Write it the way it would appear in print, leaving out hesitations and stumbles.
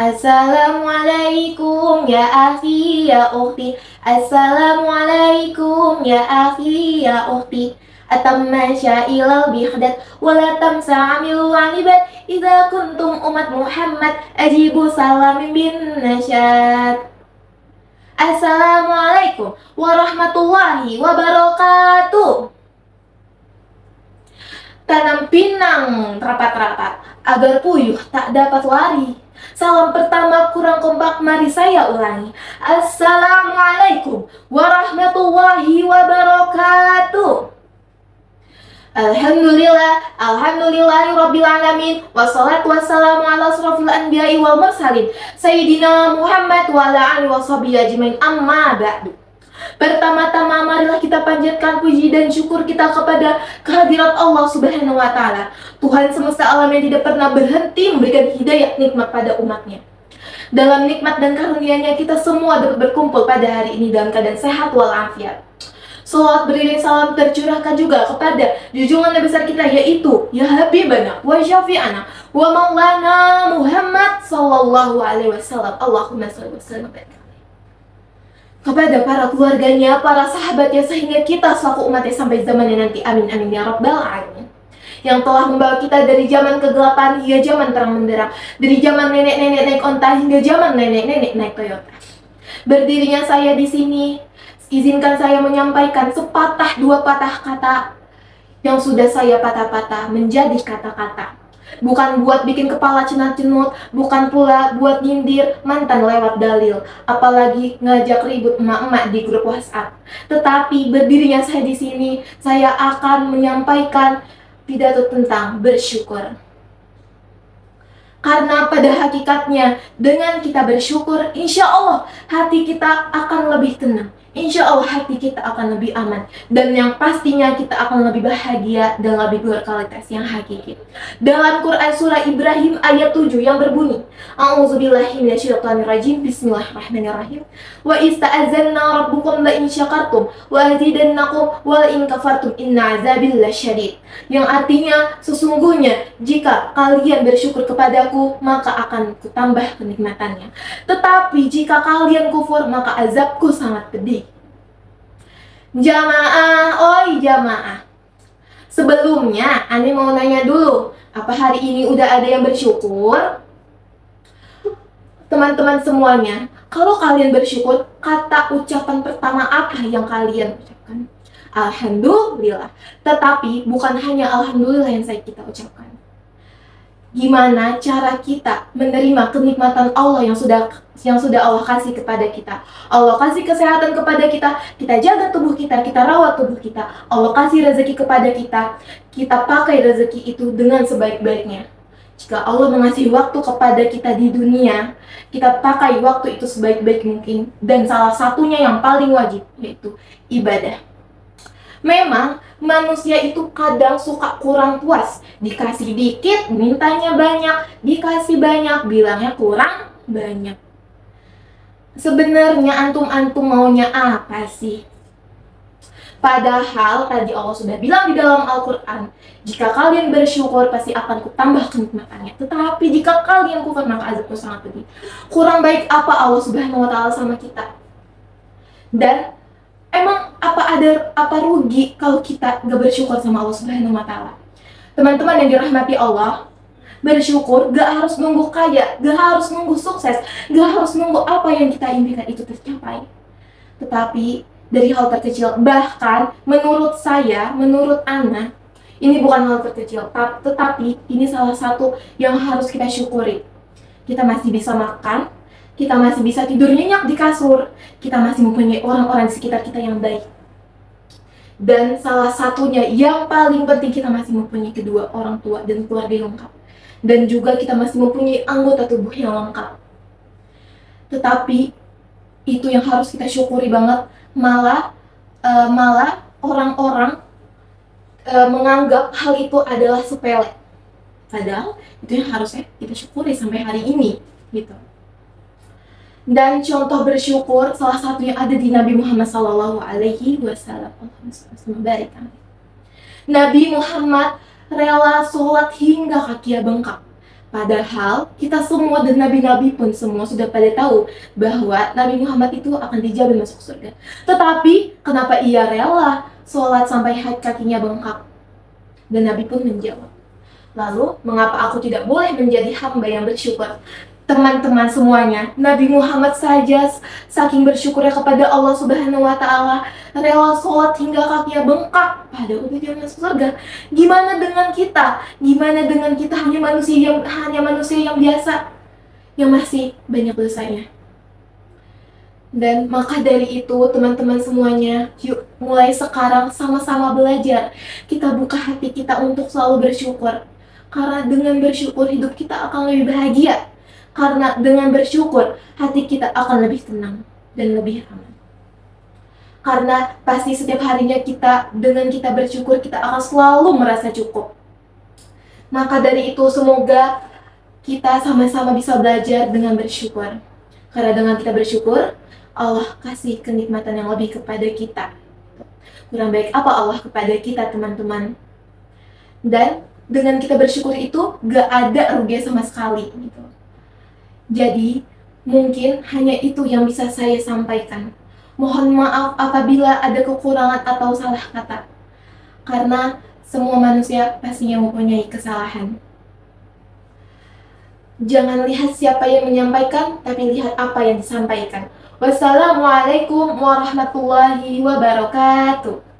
Assalamualaikum ya akhi ya ukhti. Assalamualaikum ya akhi ya ukhti. Atamma sya'ilal bihdat wala tamsa amilu alibat. Idza kuntum umat Muhammad ajibu salamin bin nasyad. Assalamualaikum warahmatullahi wabarakatuh. Tanam pinang rapat-rapat agar puyuh tak dapat lari. Salam pertama kurang kompak, mari saya ulangi. Assalamualaikum warahmatullahi wabarakatuh. Alhamdulillahi rabbil alamin. Wassalatu wassalamu ala asrofil anbiya'i wal mursalin Sayyidina Muhammad wa ala alihi washabihi ajmain, amma ba'du. Pertama-tama marilah kita panjatkan puji dan syukur kita kepada kehadirat Allah Subhanahu wa Ta'ala, Tuhan semesta alam yang tidak pernah berhenti memberikan hidayah nikmat pada umatnya. Dalam nikmat dan karunia-Nya kita semua dapat berkumpul pada hari ini dalam keadaan sehat walafiat. Salawat beriring salam tercurahkan juga kepada junjungan Nabi besar kita, yaitu ya Habibana wa Syafi'ana wa Maulana Muhammad sallallahu alaihi wasallam. Allahumma shalli wa sallim kepada para keluarganya, para sahabatnya, sehingga kita selaku umatnya sampai zamannya nanti. Amin amin ya rabbal alamin. Yang telah membawa kita dari zaman kegelapan hingga zaman terang benderang, dari zaman nenek-nenek naik onta hingga zaman nenek-nenek naik Toyota. Berdirinya saya di sini, izinkan saya menyampaikan sepatah dua patah kata yang sudah saya patah-patah menjadi kata-kata. Bukan buat bikin kepala cenut-cenut, bukan pula buat nyindir mantan lewat dalil, apalagi ngajak ribut emak-emak di grup WhatsApp. Tetapi berdirinya saya di sini, saya akan menyampaikan pidato tentang bersyukur. Karena pada hakikatnya dengan kita bersyukur, insya Allah hati kita akan lebih tenang. Insya Allah hati kita akan lebih aman. Dan yang pastinya kita akan lebih bahagia dan lebih berkualitas yang hakiki. Dalam Quran surah Ibrahim ayat 7 yang berbunyi, A'udzubillahi minasyaitonirrajim, Bismillahirrahmanirrahim. Wa ista'azanna rabbukum la in syakartum wa azidannakum wa la in kafartum inna azabil lasyadid. Yang artinya, sesungguhnya jika kalian bersyukur kepadaku, maka akan kutambah kenikmatannya. Tetapi jika kalian kufur, maka azabku sangat pedih. Jamaah, oi jamaah. Sebelumnya, Ane mau nanya dulu, apa hari ini udah ada yang bersyukur? Teman-teman semuanya, kalau kalian bersyukur, kata ucapan pertama apa yang kalian ucapkan? Alhamdulillah. Tetapi bukan hanya alhamdulillah yang kita ucapkan. Gimana cara kita menerima kenikmatan Allah yang sudah Allah kasih kepada kita? Allah kasih kesehatan kepada kita, kita jaga tubuh kita rawat tubuh kita. Allah kasih rezeki kepada kita pakai rezeki itu dengan sebaik-baiknya. Jika Allah mengasih waktu kepada kita di dunia, kita pakai waktu itu sebaik-baik mungkin. Dan salah satunya yang paling wajib, yaitu ibadah. Memang manusia itu kadang suka kurang puas. Dikasih dikit, mintanya banyak. Dikasih banyak, bilangnya kurang banyak. Sebenarnya antum-antum maunya apa sih? Padahal tadi Allah sudah bilang di dalam Al-Quran, jika kalian bersyukur pasti akan kutambah kenikmatannya. Tetapi jika kalian kufur maka azabku sangat pedih. Kurang baik apa Allah Subhanahu wa Ta'ala sama kita? Dan emang apa rugi kalau kita gak bersyukur sama Allah Subhanahu wa Ta'ala? Teman-teman yang dirahmati Allah, bersyukur gak harus nunggu kaya, gak harus nunggu sukses, gak harus nunggu apa yang kita impikan itu tercapai. Tetapi dari hal terkecil, bahkan menurut saya, menurut Ana, ini bukan hal terkecil, tetapi ini salah satu yang harus kita syukuri. Kita masih bisa makan, kita masih bisa tidur nyenyak di kasur, kita masih mempunyai orang-orang di sekitar kita yang baik. Dan salah satunya yang paling penting, kita masih mempunyai kedua orang tua dan keluarga yang lengkap. Dan juga kita masih mempunyai anggota tubuh yang lengkap. Tetapi itu yang harus kita syukuri banget. Malah orang-orang menganggap hal itu adalah sepele. Padahal itu yang harusnya kita syukuri sampai hari ini, gitu. Dan contoh bersyukur salah satunya ada di Nabi Muhammad sallallahu alaihi wasallam. Nabi Muhammad rela sholat hingga kakinya bengkak. Padahal kita semua dan nabi-nabi pun semua sudah pada tahu bahwa Nabi Muhammad itu akan dijamin masuk surga. Tetapi kenapa ia rela sholat sampai kakinya bengkak? Dan Nabi pun menjawab, lalu mengapa aku tidak boleh menjadi hamba yang bersyukur? Teman-teman semuanya, Nabi Muhammad saja saking bersyukurnya kepada Allah Subhanahu wa Ta'ala, rela sholat hingga kakinya bengkak, padahal udah dia masuk surga. Gimana dengan kita? Gimana dengan kita hanya manusia yang biasa, yang masih banyak dosanya? Dan maka dari itu, teman-teman semuanya, yuk mulai sekarang sama-sama belajar. Kita buka hati kita untuk selalu bersyukur. Karena dengan bersyukur hidup kita akan lebih bahagia. Karena dengan bersyukur hati kita akan lebih tenang dan lebih aman. Karena pasti setiap harinya dengan kita bersyukur kita akan selalu merasa cukup. Maka dari itu semoga kita sama-sama bisa belajar dengan bersyukur. Karena dengan kita bersyukur, Allah kasih kenikmatan yang lebih kepada kita. Kurang baik apa Allah kepada kita, teman-teman. Dan dengan kita bersyukur itu gak ada rugi sama sekali gitu. Jadi mungkin hanya itu yang bisa saya sampaikan. Mohon maaf apabila ada kekurangan atau salah kata. Karena semua manusia pastinya mempunyai kesalahan. Jangan lihat siapa yang menyampaikan, tapi lihat apa yang disampaikan. Wassalamualaikum warahmatullahi wabarakatuh.